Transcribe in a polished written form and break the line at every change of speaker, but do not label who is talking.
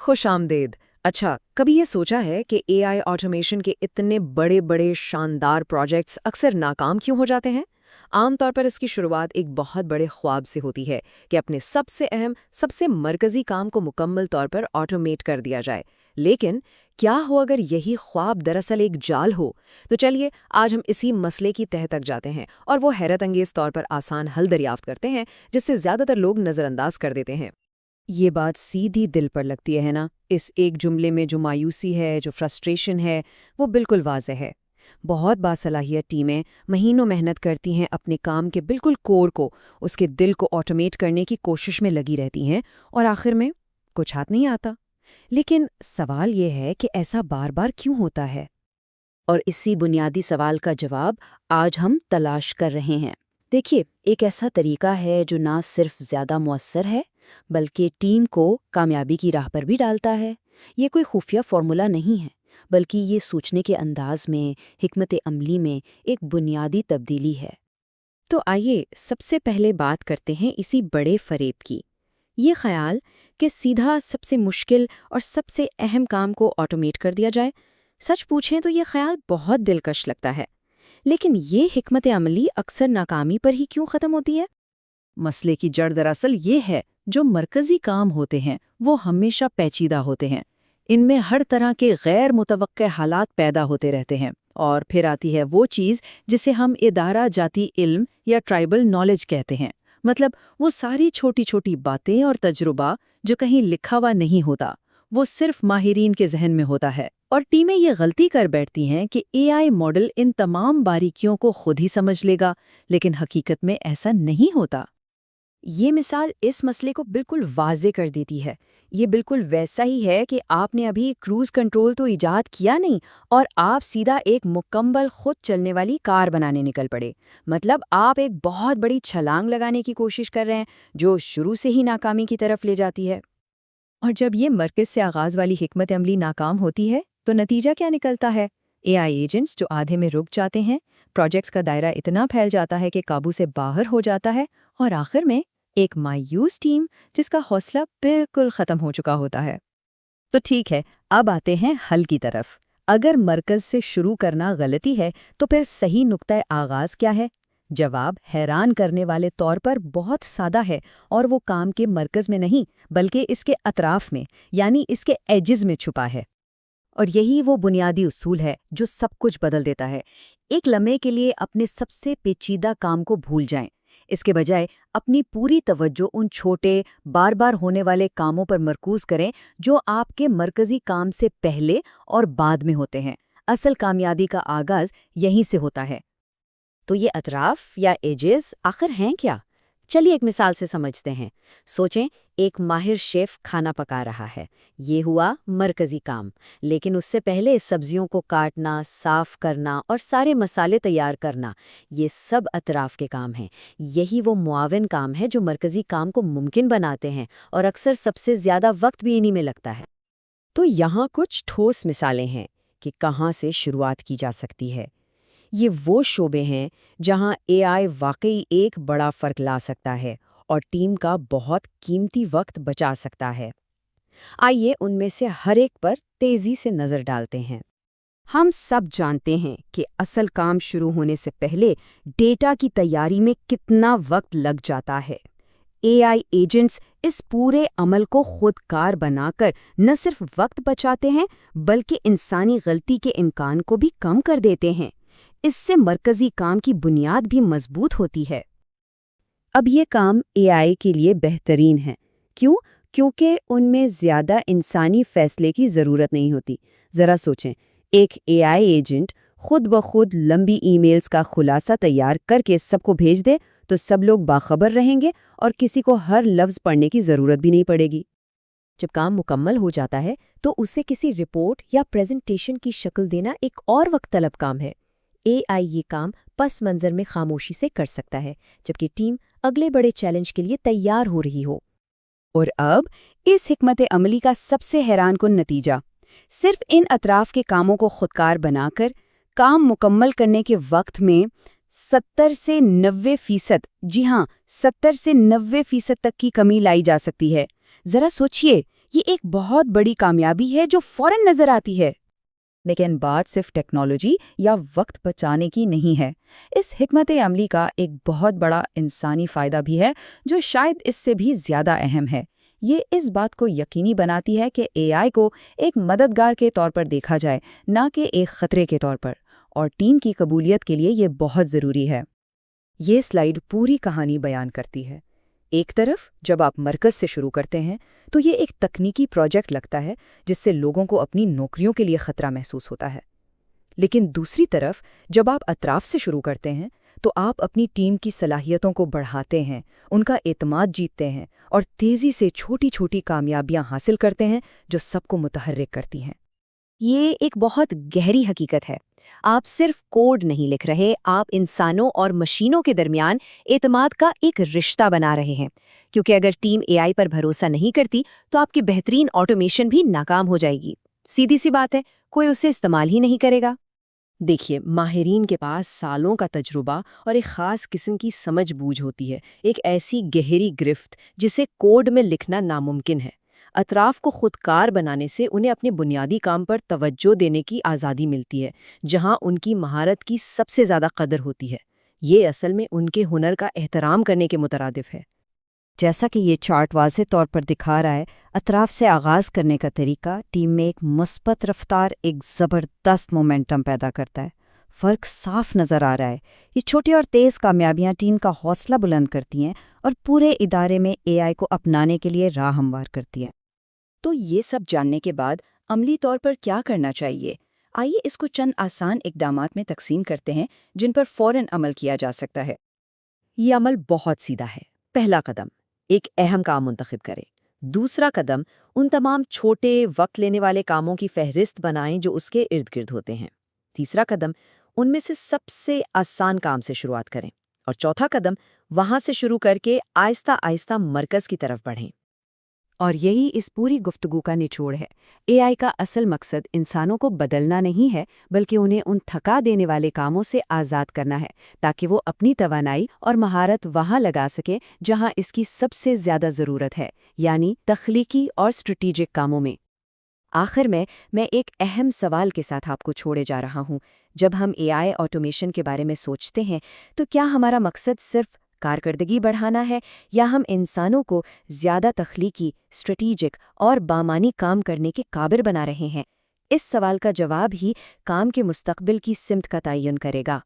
خوش آمدید۔ اچھا، کبھی یہ سوچا ہے کہ اے آئی آٹومیشن کے اتنے بڑے بڑے شاندار پروجیکٹس اکثر ناکام کیوں ہو جاتے ہیں؟ عام طور پر اس کی شروعات ایک بہت بڑے خواب سے ہوتی ہے کہ اپنے سب سے اہم، سب سے مرکزی کام کو مکمل طور پر آٹومیٹ کر دیا جائے۔ لیکن کیا ہو اگر یہی خواب دراصل ایک جال ہو؟ تو چلیے آج ہم اسی مسئلے کی تہہ تک جاتے ہیں اور وہ حیرت انگیز طور پر آسان حل دریافت کرتے ہیں جس سے زیادہ تر لوگ نظر انداز کر دیتے ہیں۔
یہ بات سیدھی دل پر لگتی ہے نا، اس ایک جملے میں جو مایوسی ہے، جو فرسٹریشن ہے، وہ بالکل واضح ہے۔ بہت باصلاحیت ٹیمیں مہینوں محنت کرتی ہیں اپنے کام کے بالکل کور کو، اس کے دل کو آٹومیٹ کرنے کی کوشش میں لگی رہتی ہیں، اور آخر میں کچھ ہاتھ نہیں آتا۔ لیکن سوال یہ ہے کہ ایسا بار بار کیوں ہوتا ہے؟ اور اسی بنیادی سوال کا جواب آج ہم تلاش کر رہے ہیں۔ دیکھیے، ایک ایسا طریقہ ہے جو نہ صرف زیادہ مؤثر ہے بلکہ ٹیم کو کامیابی کی راہ پر بھی ڈالتا ہے۔ یہ کوئی خفیہ فارمولا نہیں ہے، بلکہ یہ سوچنے کے انداز میں، حکمت عملی میں ایک بنیادی تبدیلی ہے۔ تو آئیے سب سے پہلے بات کرتے ہیں اسی بڑے فریب کی۔ یہ خیال کہ سیدھا سب سے مشکل اور سب سے اہم کام کو آٹومیٹ کر دیا جائے، سچ پوچھیں تو یہ خیال بہت دلکش لگتا ہے۔ لیکن یہ حکمت عملی اکثر ناکامی پر ہی کیوں ختم ہوتی ہے؟ مسئلے کی جڑ دراصل یہ ہے، جو مرکزی کام ہوتے ہیں وہ ہمیشہ پیچیدہ ہوتے ہیں۔ ان میں ہر طرح کے غیر متوقع حالات پیدا ہوتے رہتے ہیں، اور پھر آتی ہے وہ چیز جسے ہم ادارہ جاتی علم یا ٹرائبل نالج کہتے ہیں۔ مطلب وہ ساری چھوٹی چھوٹی باتیں اور تجربہ جو کہیں لکھا ہوا نہیں ہوتا، وہ صرف ماہرین کے ذہن میں ہوتا ہے۔ اور ٹیمیں یہ غلطی کر بیٹھتی ہیں کہ اے آئی ماڈل ان تمام باریکیوں کو خود ہی سمجھ لے گا، لیکن حقیقت میں ایسا نہیں ہوتا۔ یہ مثال اس مسئلے کو بالکل واضح کر دیتی ہے۔ یہ بالکل ویسا ہی ہے کہ آپ نے ابھی کروز کنٹرول تو ایجاد کیا نہیں اور آپ سیدھا ایک مکمل خود چلنے والی کار بنانے نکل پڑے۔ مطلب آپ ایک بہت بڑی چھلانگ لگانے کی کوشش کر رہے ہیں جو شروع سے ہی ناکامی کی طرف لے جاتی ہے۔ اور جب یہ مرکز سے آغاز والی حکمت عملی ناکام ہوتی ہے تو نتیجہ کیا نکلتا ہے؟ اے آئی ایجنٹس جو آدھے میں رک جاتے ہیں، پروجیکٹس کا دائرہ اتنا پھیل جاتا ہے کہ قابو سے باہر ہو جاتا ہے، اور آخر میں ایک مایوس ٹیم جس کا حوصلہ بالکل ختم ہو چکا ہوتا ہے۔ تو ٹھیک ہے، اب آتے ہیں حل کی طرف۔ اگر مرکز سے شروع کرنا غلطی ہے تو پھر صحیح نقطۂ آغاز کیا ہے؟ جواب حیران کرنے والے طور پر بہت سادہ ہے، اور وہ کام کے مرکز میں نہیں بلکہ اس کے اطراف میں، یعنی اس کے ایجز میں چھپا ہے۔ اور یہی وہ بنیادی اصول ہے جو سب کچھ بدل دیتا ہے۔ ایک لمحے کے لیے اپنے سب سے پیچیدہ کام کو بھول جائیں، اس کے بجائے اپنی پوری توجہ ان چھوٹے، بار بار ہونے والے کاموں پر مرکوز کریں جو آپ کے مرکزی کام سے پہلے اور بعد میں ہوتے ہیں۔ اصل کامیابی کا آغاز یہیں سے ہوتا ہے۔ تو یہ اطراف یا ایجز آخر ہیں کیا؟ چلیے ایک مثال سے سمجھتے ہیں۔ سوچیں، ایک ماہر شیف کھانا پکا رہا ہے، یہ ہوا مرکزی کام۔ لیکن اس سے پہلے سبزیوں کو کاٹنا، صاف کرنا اور سارے مسالے تیار کرنا، یہ سب اطراف کے کام ہیں۔ یہی وہ معاون کام ہے جو مرکزی کام کو ممکن بناتے ہیں، اور اکثر سب سے زیادہ وقت بھی انہی میں لگتا ہے۔ تو یہاں کچھ ٹھوس مثالیں ہیں کہ کہاں سے شروعات کی جا سکتی ہے۔ یہ وہ شعبے ہیں جہاں اے آئی واقعی ایک بڑا فرق لا سکتا ہے اور ٹیم کا بہت قیمتی وقت بچا سکتا ہے۔ آئیے ان میں سے ہر ایک پر تیزی سے نظر ڈالتے ہیں۔ ہم سب جانتے ہیں کہ اصل کام شروع ہونے سے پہلے ڈیٹا کی تیاری میں کتنا وقت لگ جاتا ہے۔ اے آئی ایجنٹس اس پورے عمل کو خود کار بنا کر نہ صرف وقت بچاتے ہیں بلکہ انسانی غلطی کے امکان کو بھی کم کر دیتے ہیں۔ اس سے مرکزی کام کی بنیاد بھی مضبوط ہوتی ہے۔ اب یہ کام اے آئی کے لیے بہترین ہے۔ کیوں؟ کیونکہ ان میں زیادہ انسانی فیصلے کی ضرورت نہیں ہوتی۔ ذرا سوچیں، ایک اے آئی ایجنٹ خود بخود لمبی ای میلز کا خلاصہ تیار کر کے سب کو بھیج دے تو سب لوگ باخبر رہیں گے اور کسی کو ہر لفظ پڑھنے کی ضرورت بھی نہیں پڑے گی۔ جب کام مکمل ہو جاتا ہے تو اسے کسی رپورٹ یا پریزنٹیشن کی شکل دینا ایک اور وقت طلب کام ہے۔ اے آئی یہ کام پس منظر میں خاموشی سے کر سکتا ہے، جبکہ ٹیم اگلے بڑے چیلنج کے لیے تیار ہو رہی ہو۔ اور اب اس حکمت عملی کا سب سے حیران کن نتیجہ، صرف ان اطراف کے کاموں کو خودکار بنا کر کام مکمل کرنے کے وقت میں 70 سے 90%، جی ہاں 70 سے 90% تک کی کمی لائی جا سکتی ہے۔ ذرا سوچئے، یہ ایک بہت بڑی کامیابی ہے جو فوراً نظر آتی ہے۔
لیکن بات صرف ٹیکنالوجی یا وقت بچانے کی نہیں ہے۔ اس حکمت عملی کا ایک بہت بڑا انسانی فائدہ بھی ہے جو شاید اس سے بھی زیادہ اہم ہے۔ یہ اس بات کو یقینی بناتی ہے کہ اے آئی کو ایک مددگار کے طور پر دیکھا جائے، نہ کہ ایک خطرے کے طور پر، اور ٹیم کی قبولیت کے لیے یہ بہت ضروری ہے۔
یہ سلائیڈ پوری کہانی بیان کرتی ہے۔ ایک طرف جب آپ مرکز سے شروع کرتے ہیں تو یہ ایک تکنیکی پروجیکٹ لگتا ہے جس سے لوگوں کو اپنی نوکریوں کے لیے خطرہ محسوس ہوتا ہے، لیکن دوسری طرف جب آپ اطراف سے شروع کرتے ہیں تو آپ اپنی ٹیم کی صلاحیتوں کو بڑھاتے ہیں، ان کا اعتماد جیتتے ہیں اور تیزی سے چھوٹی چھوٹی کامیابیاں حاصل کرتے ہیں جو سب کو متحرک کرتی ہیں۔ یہ ایک بہت گہری حقیقت ہے۔ آپ صرف کوڈ نہیں لکھ رہے، آپ انسانوں اور مشینوں کے درمیان اعتماد کا ایک رشتہ بنا رہے ہیں، کیونکہ اگر ٹیم اے آئی پر بھروسہ نہیں کرتی تو آپ کی بہترین آٹومیشن بھی ناکام ہو جائے گی۔ سیدھی سی بات ہے، کوئی اسے استعمال ہی نہیں کرے گا۔ دیکھیے، ماہرین کے پاس سالوں کا تجربہ اور ایک خاص قسم کی سمجھ بوجھ ہوتی ہے، ایک ایسی گہری گرفت جسے کوڈ میں لکھنا ناممکن ہے۔ اطراف کو خودکار بنانے سے انہیں اپنے بنیادی کام پر توجہ دینے کی آزادی ملتی ہے، جہاں ان کی مہارت کی سب سے زیادہ قدر ہوتی ہے۔ یہ اصل میں ان کے ہنر کا احترام کرنے کے مترادف ہے۔ جیسا کہ یہ چارٹ واضح طور پر دکھا رہا ہے، اطراف سے آغاز کرنے کا طریقہ ٹیم میں ایک مثبت رفتار، ایک زبردست مومنٹم پیدا کرتا ہے۔ فرق صاف نظر آ رہا ہے۔ یہ چھوٹی اور تیز کامیابیاں ٹیم کا حوصلہ بلند کرتی ہیں اور پورے ادارے میں اے آئی کو اپنانے کے لیے راہ ہموار کرتی ہیں۔ تو یہ سب جاننے کے بعد عملی طور پر کیا کرنا چاہیے؟ آئیے اس کو چند آسان اقدامات میں تقسیم کرتے ہیں جن پر فوراً عمل کیا جا سکتا ہے۔
یہ عمل بہت سیدھا ہے۔ پہلا قدم، ایک اہم کام منتخب کریں۔ دوسرا قدم، ان تمام چھوٹے وقت لینے والے کاموں کی فہرست بنائیں جو اس کے ارد گرد ہوتے ہیں۔ تیسرا قدم، ان میں سے سب سے آسان کام سے شروعات کریں۔ اور چوتھا قدم، وہاں سے شروع کر کے آہستہ آہستہ مرکز کی طرف بڑھیں۔
اور یہی اس پوری گفتگو کا نچوڑ ہے۔ اے آئی کا اصل مقصد انسانوں کو بدلنا نہیں ہے، بلکہ انہیں ان تھکا دینے والے کاموں سے آزاد کرنا ہے تاکہ وہ اپنی توانائی اور مہارت وہاں لگا سکیں جہاں اس کی سب سے زیادہ ضرورت ہے، یعنی تخلیقی اور اسٹریٹجک کاموں میں۔ آخر میں ایک اہم سوال کے ساتھ آپ کو چھوڑے جا رہا ہوں۔ جب ہم اے آئی آٹومیشن کے بارے میں سوچتے ہیں تو کیا ہمارا مقصد صرف کارکردگی بڑھانا ہے، یا ہم انسانوں کو زیادہ تخلیقی، اسٹریٹجک اور بامعنی کام کرنے کے قابل بنا رہے ہیں؟ اس سوال کا جواب ہی کام کے مستقبل کی سمت کا تعین کرے گا۔